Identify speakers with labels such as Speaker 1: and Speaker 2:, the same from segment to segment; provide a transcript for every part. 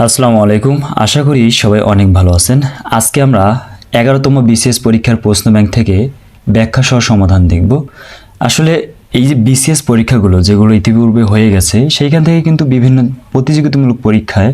Speaker 1: আসসালামু আলাইকুম। আশা করি সবাই অনেক ভালো আছেন। আজকে আমরা 11তম বিসিএস পরীক্ষার প্রশ্ন ব্যাংক থেকে ব্যাখ্যা সহ সমাধান দেখব। আসলে এই যে বিসিএস পরীক্ষাগুলো যেগুলো ইতিপূর্বে হয়ে গেছে সেইখান থেকে কিন্তু বিভিন্ন প্রতিযোগিতামূলক পরীক্ষায়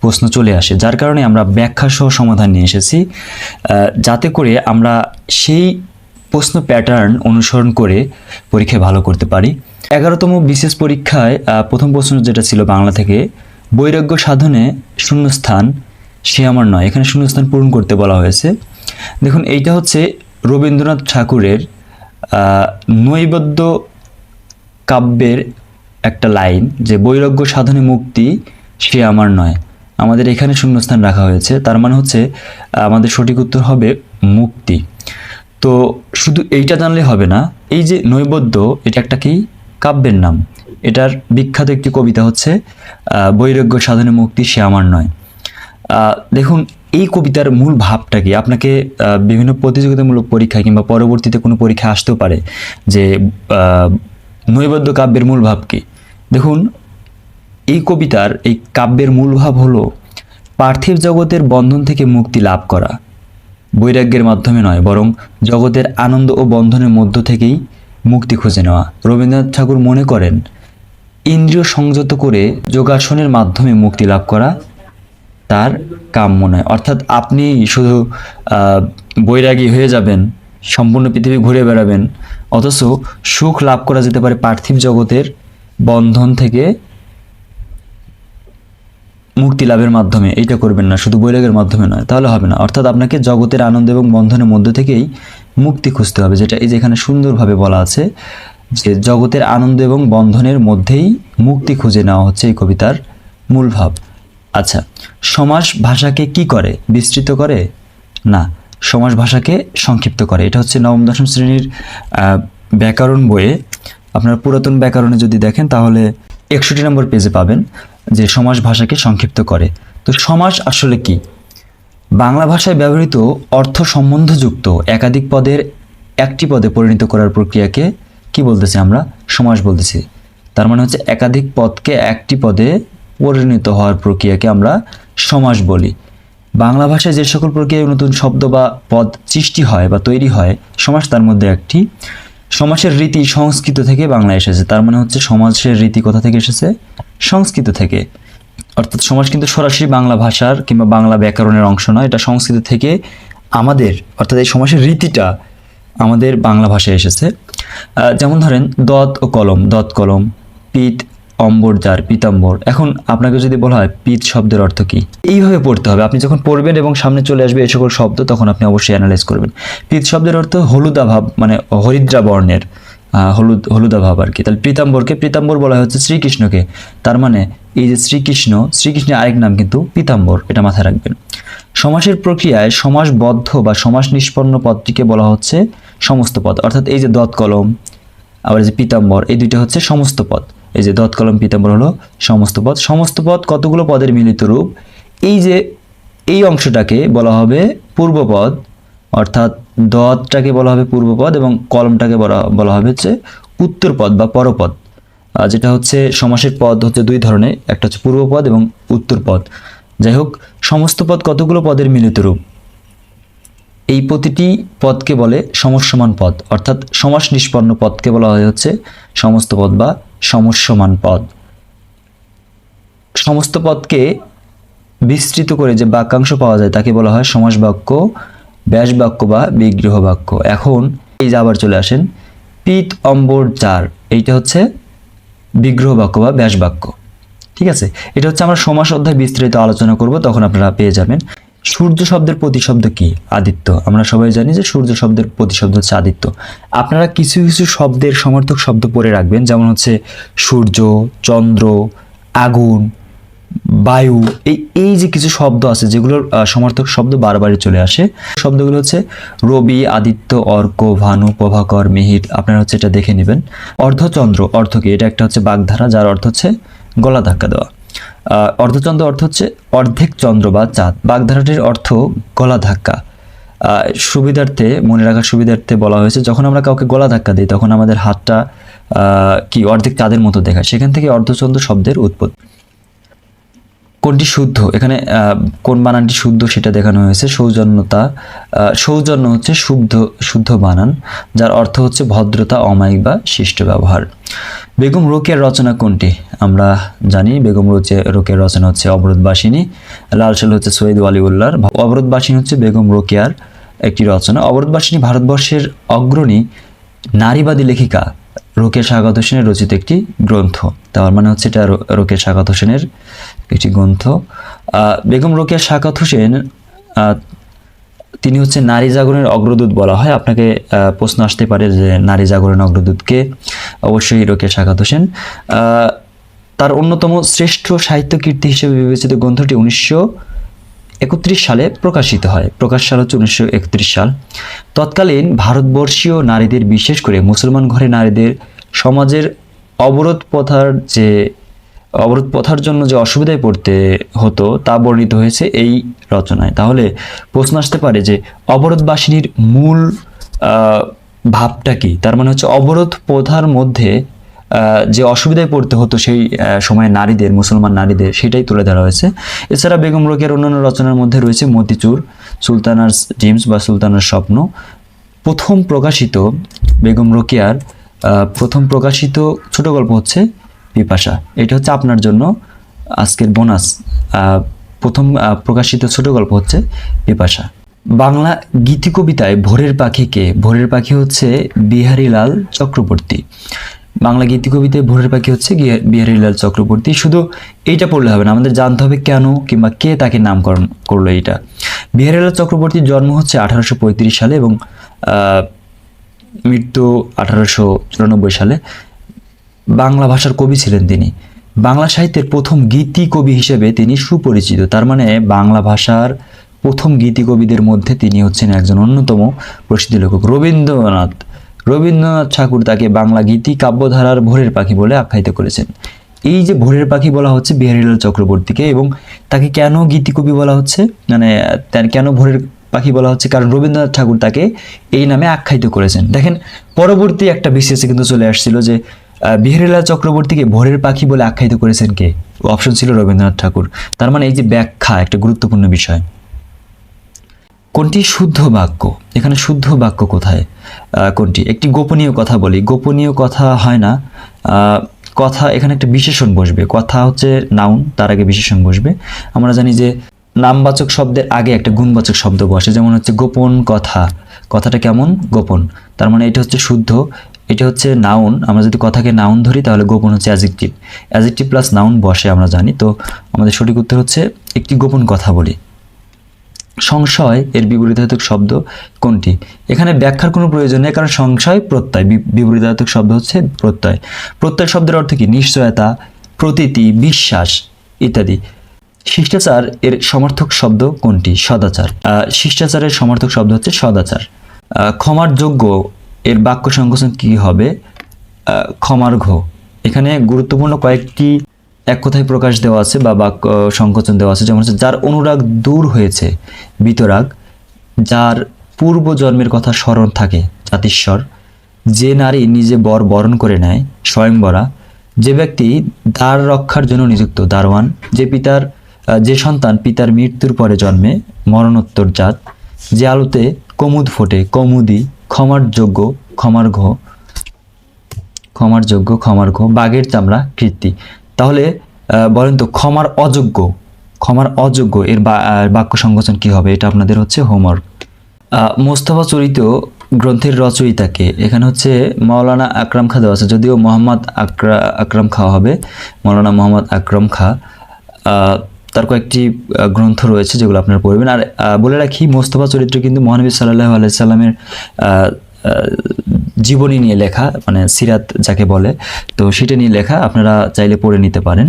Speaker 1: প্রশ্ন চলে আসে, যার কারণে আমরা ব্যাখ্যা সহ সমাধান নিয়ে এসেছি, যাতে করে আমরা সেই প্রশ্ন প্যাটার্ন অনুসরণ করে পরীক্ষায় ভালো করতে পারি। 11তম বিসিএস পরীক্ষায় প্রথম প্রশ্ন যেটা ছিল বাংলা থেকে, বৈরাগ্য সাধনে শূন্যস্থান সে আমার নয়, এখানে শূন্যস্থান পূরণ করতে বলা হয়েছে। দেখুন, এইটা হচ্ছে রবীন্দ্রনাথ ঠাকুরের নৈবেদ্য কাব্যের একটা লাইন, যে বৈরাগ্য সাধনে মুক্তি সে আমার নয়। আমাদের এখানে শূন্যস্থান রাখা হয়েছে, তার মানে হচ্ছে আমাদের সঠিক উত্তর হবে মুক্তি। তো শুধু এইটা জানলে হবে না, এই যে নৈবেদ্য এটা একটা কি কাব্যের নাম, এটার বিখ্যাত একটি কবিতা হচ্ছে বৈরাগ্য সাধনে মুক্তি সে আমার নয়। দেখুন, এই কবিতার মূল ভাবটা কি, আপনাকে বিভিন্ন প্রতিযোগিতামূলক পরীক্ষায় কিংবা পরবর্তীতে কোনো পরীক্ষা আসতেও পারে যে নৈবেদ্য কাব্যের মূল ভাব কি। দেখুন, এই কবিতার এই কাব্যের মূল ভাব হলো পার্থিব জগতের বন্ধন থেকে মুক্তি লাভ করা, বৈরাগ্যের মাধ্যমে নয়, বরং জগতের আনন্দ ও বন্ধনের মধ্য থেকেই মুক্তি খুঁজে নেওয়া। রবীন্দ্রনাথ ঠাকুর মনে করেন ইন্দ্রিয় সংযত করে যোগাসনের মাধ্যমে মুক্তি লাভ করা তার কাম্য নয়। অর্থাৎ আপনি শুধু বৈরাগী হয়ে যাবেন, সম্পূর্ণ পৃথিবী ঘুরে বেড়াবেন, অথচ সুখ লাভ করা যেতে পারে পার্থিব জগতের বন্ধন থেকে মুক্তি লাভের মাধ্যমে, এইটা করবেন না, শুধু বৈরাগের মাধ্যমে নয়, তাহলে হবে না। অর্থাৎ আপনাকে জগতের আনন্দ এবং বন্ধনের মধ্য থেকেই মুক্তি খুঁজতে হবে, যেটা এই যে এখানে সুন্দরভাবে বলা আছে যে জগতের আনন্দ এবং বন্ধনের মধ্যেই মুক্তি খুঁজে নেওয়া হচ্ছে এই কবিতার মূল ভাব। আচ্ছা, সমাস ভাষাকে কি করে? বিস্তৃত করে না, সমাস ভাষাকে সংক্ষিপ্ত করে। এটা হচ্ছে নবম দশম শ্রেণীর ব্যাকরণ বইয়ে, আপনার পুরাতন ব্যাকরণে যদি দেখেন তাহলে 61 নম্বর পেজে পাবেন যে সমাস ভাষাকে সংক্ষিপ্ত করে। তো সমাস আসলে কি? বাংলা ভাষায় ব্যবহৃত অর্থ সম্বন্ধযুক্ত একাধিক পদের একটি পদে পরিণত করার প্রক্রিয়াকে কি বলতেছি আমরা? সমাস বলতেছি। তার মানে হচ্ছে একাধিক পদকে একটি পদে পরিণত হওয়ার প্রক্রিয়াকে আমরা সমাস বলি। বাংলা ভাষায় যে সকল প্রক্রিয়ায় নতুন শব্দ বা পদ সৃষ্টি হয় বা তৈরি হয়, সমাস তার মধ্যে একটি। সমাসের রীতি সংস্কৃত থেকে বাংলায় এসেছে, তার মানে হচ্ছে সমাসের রীতি কোথা থেকে এসেছে? সংস্কৃত থেকে। অর্থাৎ সমাস কিন্তু সরাসরি বাংলা ভাষার কিংবা বাংলা ব্যাকরণের অংশ নয়, এটা সংস্কৃত থেকে আমাদের, অর্থাৎ এই সমাসের রীতিটা আমাদের বাংলা ভাষায় এসেছে। যেমন ধরেন দত ও কলম, দত কলম, পিত অম্বর যার, পিতাম্বর। এখন আপনাকে যদি বলা হয় পিত শব্দের অর্থ কি, এইভাবে পড়তে হবে। আপনি যখন পড়বেন এবং সামনে চলে আসবে এই সকল শব্দ, তখন আপনি অবশ্যই অ্যানালাইজ করবেন। পিত শব্দের অর্থ হলুদাভাব, মানে হরিদ্রা বর্ণের, হলুদাভাব আর কি। তাহলে পীতাম্বর বলা হচ্ছে শ্রীকৃষ্ণকে, তার মানে এই যে শ্রীকৃষ্ণের আরেক নাম কিন্তু পীতাম্বর, এটা মাথায় রাখবেন। সমাসের প্রক্রিয়ায় সমাসবদ্ধ বা সমাস নিষ্পন্ন পদটিকে বলা হচ্ছে সমস্ত পদ। অর্থাৎ এই যে দত কলম আবার যে পীতাম্বর, এই দুইটা হচ্ছে সমস্ত পদ। এই যে দত কলম পীতাম্বর হলো সমস্ত পদ। সমস্ত পদ কতগুলো পদের মিলিত রূপ? এই যে এই অংশটাকে বলা হবে পূর্বপদ, অর্থাৎ দতটাকে বলা হবে পূর্বপদ এবং কলমটাকে বলা হবে হচ্ছে উত্তরপদ বা পরপদ। যেটা হচ্ছে সমাসের পদ হচ্ছে দুই ধরনের, একটা হচ্ছে পূর্বপদ এবং উত্তরপদ। যাই হোক, সমস্ত পদ কতগুলো পদের মিলিত রূপ? এই প্রতিটি পদকে বলে সমস্যমান পদ, অর্থাৎ সমাস নিষ্পন্ন পদকে বলা হয় হচ্ছে সমস্ত পদ বা সমস্যমান পদ। সমস্ত পদকে বিস্তৃত করে যে বাক্যাংশ পাওয়া যায় তাকে বলা হয় সমাস বাক্য, ব্যাস বাক্য বা বিগ্রহ বাক্য। এখন এই যে আবার চলে আসেন, পিত অম্বর যার, এইটা হচ্ছে বিগ্রহ বাক্য বা ব্যাস বাক্য। ঠিক আছে, এটা হচ্ছে আমরা সমাস অধ্যায় বিস্তারিত আলোচনা করব, তখন আপনারা পেয়ে যাবেন। সূর্য শব্দের প্রতিশব্দ কি? আদিত্য। আমরা সবাই জানি যে সূর্য শব্দের প্রতিশব্দ হচ্ছে আদিত্য। আপনারা কিছু কিছু শব্দের সমার্থক শব্দ পড়ে রাখবেন, যেমন হচ্ছে সূর্য, চন্দ্র, আগুন, বায়ু। এই যে কিছু শব্দ আছে যেগুলোর সমার্থক শব্দ বারবারই চলে আসে, শব্দগুলো হচ্ছে রবি, আদিত্য, অর্ক, ভানু, প্রভাকর, মিহির। আপনারা হচ্ছে এটা দেখে নেবেন। অর্ধচন্দ্র অর্থ কি? এটা একটা হচ্ছে বাগধারা, যার অর্থ হচ্ছে গলা ধাক্কা দেওয়া। অর্ধচন্দ্র অর্থ হচ্ছে অর্ধেক চন্দ্র বা চাঁদ। বাগধারাটির অর্থ গলা ধাক্কা। সুবিধার্থে, মনে রাখার সুবিধার্থে বলা হয়েছে, যখন আমরা কাউকে গলা ধাক্কা দিই তখন আমাদের হাতটা কি অর্ধেক চাঁদের মতো দেখায়, সেখান থেকে অর্ধচন্দ্র শব্দের উৎপত্তি। কোনটি শুদ্ধ, এখানে কোন বানানটি শুদ্ধ সেটা দেখানো হয়েছে। সৌজন্যতা, সৌজন্য হচ্ছে শুদ্ধ বানান, যার অর্থ হচ্ছে ভদ্রতা, অমায়িক বা শিষ্ট ব্যবহার। বেগম রোকেয়ার রচনা কোনটি? আমরা জানি বেগম রোকেয়ার রচনা হচ্ছে অবরোধবাসিনী। লাল সাল হচ্ছে সৈয়দ ওয়ালিউল্লাহর। অবরোধবাসিনী হচ্ছে বেগম রোকেয়ার একটি রচনা। অবরোধবাসিনী ভারতবর্ষের অগ্রণী নারীবাদী লেখিকা রোকেয়া সাখাওয়াত হোসেনের রচিত একটি গ্রন্থ। তার মানে হচ্ছে এটা রোকেয়া সাখাওয়াত হোসেনের একটি গ্রন্থ। বেগম রোকেয়া সাখাওয়াত হোসেন তিনি হচ্ছে নারী জাগরণের অগ্রদূত বলা হয়। আপনাকে প্রশ্ন আসতে পারে যে নারী জাগরণের অগ্রদূতকে, অবশ্যই রোকেয়া সাখাওয়াত হোসেন। তার অন্যতম শ্রেষ্ঠ সাহিত্য কীর্তি হিসেবে বিবেচিত গ্রন্থটি 1931 সালে প্রকাশিত হয়। প্রকাশ সাল হচ্ছে 1931 সাল। তৎকালীন ভারতবর্ষীয় নারীদের, বিশেষ করে মুসলমান ঘরে নারীদের সমাজের অবরোধ প্রথার জন্য যে অসুবিধায় পড়তে হতো তা বর্ণিত হয়েছে এই রচনায়। তাহলে প্রশ্ন আসতে পারে যে অবরোধবাসিনীর মূল ভাবটা কি? তার মানে হচ্ছে অবরোধ প্রথার মধ্যে যে অসুবিধায় পড়তে হতো সেই সময় নারীদের, মুসলমান নারীদের, সেটাই তুলে ধরা হয়েছে। এছাড়া বেগম রোকেয়ার অন্যান্য রচনার মধ্যে রয়েছে মতিচুর, সুলতানার ড্রিমস বা সুলতানার স্বপ্ন। বেগম রোকেয়ার প্রথম প্রকাশিত ছোট গল্প হচ্ছে পিপাসা। এটা হচ্ছে আপনার জন্য আজকের বোনাস। প্রথম প্রকাশিত ছোট গল্প হচ্ছে পিপাসা। বাংলা গীতি কবিতায় ভোরের পাখি কে? ভোরের পাখি হচ্ছে বিহারীলাল চক্রবর্তী। বাংলা গীতি কবিতায় ভোরের পাখি হচ্ছে বিহারীলাল চক্রবর্তী। শুধু এইটা পড়লে হবে না, আমাদের জানতে হবে কেন কিংবা কে তাকে নামকরণ করলো। এইটা বিহারীলাল চক্রবর্তীর জন্ম হচ্ছে 1835 সালে এবং মৃত্যু 1894 সালে। বাংলা ভাষার কবি ছিলেন তিনি। বাংলা সাহিত্যের প্রথম গীতি কবি হিসেবে তিনি সুপরিচিত। তার মানে বাংলা ভাষার প্রথম গীতি কবিদের মধ্যে তিনি হচ্ছেন একজন অন্যতম প্রসিদ্ধ লেখক। রবীন্দ্রনাথ ঠাকুর তাকে বাংলা গীতি কাব্যধারার ভোরের পাখি বলে আখ্যায়িত করেছেন। এই যে ভোরের পাখি বলা হচ্ছে বিহারীলাল চক্রবর্তীকে, এবং তাকে কেন গীতি কবি বলা হচ্ছে, মানে কেন ভোরের পাখি বলা হচ্ছে? কারণ রবীন্দ্রনাথ ঠাকুর তাকে এই নামে আখ্যায়িত করেছেন। দেখেন, পরবর্তী একটা বিশেষে কিন্তু চলে আসছিল যে বিহারীলাল চক্রবর্তীকে ভোরের পাখি বলে আখ্যায়িত করেছেন কে? অপশন ছিল রবীন্দ্রনাথ ঠাকুর। তার মানে এই যে ব্যাখ্যা একটা গুরুত্বপূর্ণ বিষয়। কোনটি শুদ্ধ বাক্য? এখানে শুদ্ধ বাক্য কোথায়? কোনটি? একটি গোপনীয় কথা বলি। গোপনীয় কথা হয় না, কথা এখানে একটা বিশেষণ বসবে। কথা হচ্ছে নাউন, তার আগে বিশেষণ বসবে। আমরা জানি যে নামবাচক শব্দের আগে একটা গুণবাচক শব্দ বসে, যেমন হচ্ছে গোপন কথা। কথাটা কেমন? গোপন। তার মানে এটা হচ্ছে শুদ্ধ। এটা হচ্ছে নাউন। আমরা যদি কথাকে নাউন ধরি তাহলে গোপন হচ্ছে অ্যাডজেক্টিভ। অ্যাডজেক্টিভ প্লাস নাউন বসে, আমরা জানি। তো আমাদের সঠিক উত্তর হচ্ছে একটি গোপন কথা বলি। সংশয় এর বিপরীতার্থক শব্দ কোনটি? এখানে ব্যাখ্যার কোনো প্রয়োজন নেই, কারণ সংশয় প্রত্যয়, বিপরীতার্থক শব্দ হচ্ছে প্রত্যয়। প্রত্যয় শব্দের অর্থ কি? নিশ্চয়তা, প্রতীতি, বিশ্বাস ইত্যাদি। শিষ্টাচার এর সমার্থক শব্দ কোনটি? সদাচার। শিষ্টাচারের সমার্থক শব্দ হচ্ছে সদাচার। ক্ষমার যোগ্য এর বাক্য সংকোচন কি হবে? ক্ষমার্ঘ। এখানে গুরুত্বপূর্ণ কয়েকটি এক কথায় প্রকাশ দেওয়া আছে বা বাক্য সংকোচন দেওয়া আছে, যেমন হচ্ছে যার অনুরাগ দূর হয়েছে, বিতরাগ। যার পূর্ব জন্মের কথা স্মরণ থাকে, জাতিস্বর। যে নারী নিজে বর বরণ করে নেয়, স্বয়ংবরা। যে ব্যক্তি দ্বার রক্ষার জন্য নিযুক্ত, দারোয়ান। যে সন্তান পিতার মৃত্যুর পরে জন্মে, মরণোত্তর জাত। যে আলোতে কমুদ ফোটে, কমুদি। ক্ষমার যোগ্য, ক্ষমার্ঘ। বাঘের চামড়া, কীর্তি। তাহলে বলেন তো ক্ষমার অযোগ্য এর বাক্য সংকোচন কি হবে? এটা আপনাদের হচ্ছে হোমওয়ার্ক। মোস্তফা চরিত গ্রন্থের রচয়িতাকে? এখানে হচ্ছে মাওলানা আকরাম খা দেওয়া আছে, যদিও মোহাম্মদ আকরাম খা হবে, মাওলানা মোহাম্মদ আকরাম খা। তার কয়েকটি গ্রন্থ রয়েছে যেগুলো আপনারা পড়বেন। আর বলে রাখি, মোস্তফা চরিত্র কিন্তু মহানবী সাল্লাল্লাহু আলাইহি সাল্লামের জীবনী নিয়ে লেখা, মানে সিরাত যাকে বলে, তো সেটা নিয়ে লেখা। আপনারা চাইলে পড়ে নিতে পারেন।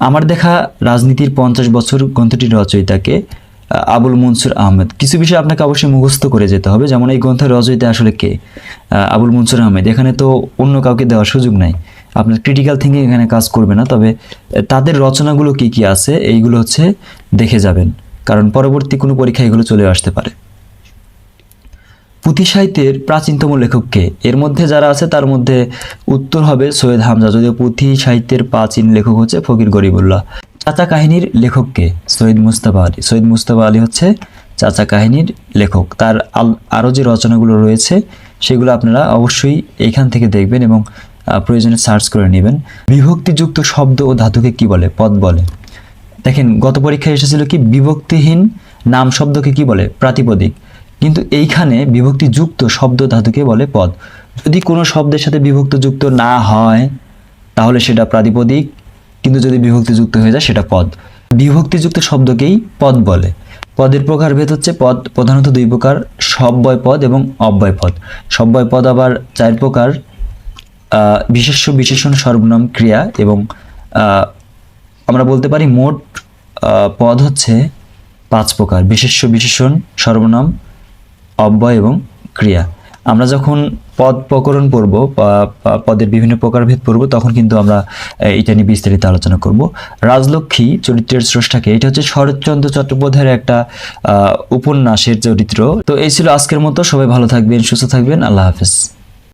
Speaker 1: আমার দেখা রাজনীতির 50 বছর গ্রন্থটির রচয়িতাকে? আবুল মনসুর আহমেদ। কিছু বিষয় আপনাকে অবশ্যই মুখস্থ করে যেতে হবে, যেমন এই গ্রন্থের রচয়িতা আসলে কে? আবুল মনসুর আহমেদ। এখানে তো অন্য কাউকে দেওয়ার সুযোগ নাই, আপনার ক্রিটিক্যাল থিঙ্কিং এখানে কাজ করবে না। তবে তাদের রচনাগুলো কি কি আছে এইগুলো হচ্ছে দেখে যাবেন, কারণ পরবর্তী কোনো পরীক্ষা এগুলো চলে আসতে পারে। পুঁথি সাহিত্যের প্রাচীনতম লেখক কে? এর মধ্যে যারা আছে তার মধ্যে উত্তর হবে সৈয়দ হামজা, যদিও পুঁথি সাহিত্যের প্রাচীন লেখক হচ্ছে ফকির গরিবুল্লাহ। চাচা কাহিনীর লেখককে? সৈয়দ মুজতবা আলী। সৈয়দ মুজতবা আলী হচ্ছে চাচা কাহিনীর লেখক। তার আরও যে রচনাগুলো রয়েছে সেগুলো আপনারা অবশ্যই এইখান থেকে দেখবেন এবং প্রয়োজনে সার্চ করে নেবেন। বিভক্তিযুক্ত শব্দ ও ধাতুকে কি বলে? পদ বলে। দেখেন গত পরীক্ষায় এসেছিল কি বিভক্তিহীন নাম শব্দকে কি বলে? প্রাতিপদিক। কিন্তু এইখানে বিভক্তিযুক্ত শব্দ ধাতুকে বলে পদ। যদি কোনো শব্দের সাথে বিভক্তিযুক্ত না হয় তাহলে সেটা প্রাতিপদিক, কিন্তু যদি বিভক্তিযুক্ত হয়ে যায় সেটা পদ। বিভক্তিযুক্ত শব্দকেই পদ বলে। পদের প্রকারভেদ হচ্ছে, পদ প্রধানত দুই প্রকার, সব্যয় পদ এবং অব্যয় পদ। সব্যয় পদ আবার চার প্রকার, বিশেষ্য, বিশেষণ, সর্বনাম, ক্রিয়া এবং আমরা বলতে পারি মোট পদ হচ্ছে 5 প্রকার: বিশেষ্য, বিশেষণ, সর্বনাম, অব্যয় এবং ক্রিয়া। আমরা যখন পদ প্রকরণ পড়ব বা পদের বিভিন্ন প্রকারভেদ পড়ব তখন কিন্তু আমরা এটা নিয়ে বিস্তারিত আলোচনা করব। রাজলক্ষ্মী চরিত্রের স্রষ্টাকে? এটা হচ্ছে শরৎচন্দ্র চট্টোপাধ্যায়ের একটা উপন্যাসের চরিত্র। তো এই ছিল আজকের মতো। সবাই ভালো থাকবেন, সুস্থ থাকবেন। আল্লাহ হাফেজ।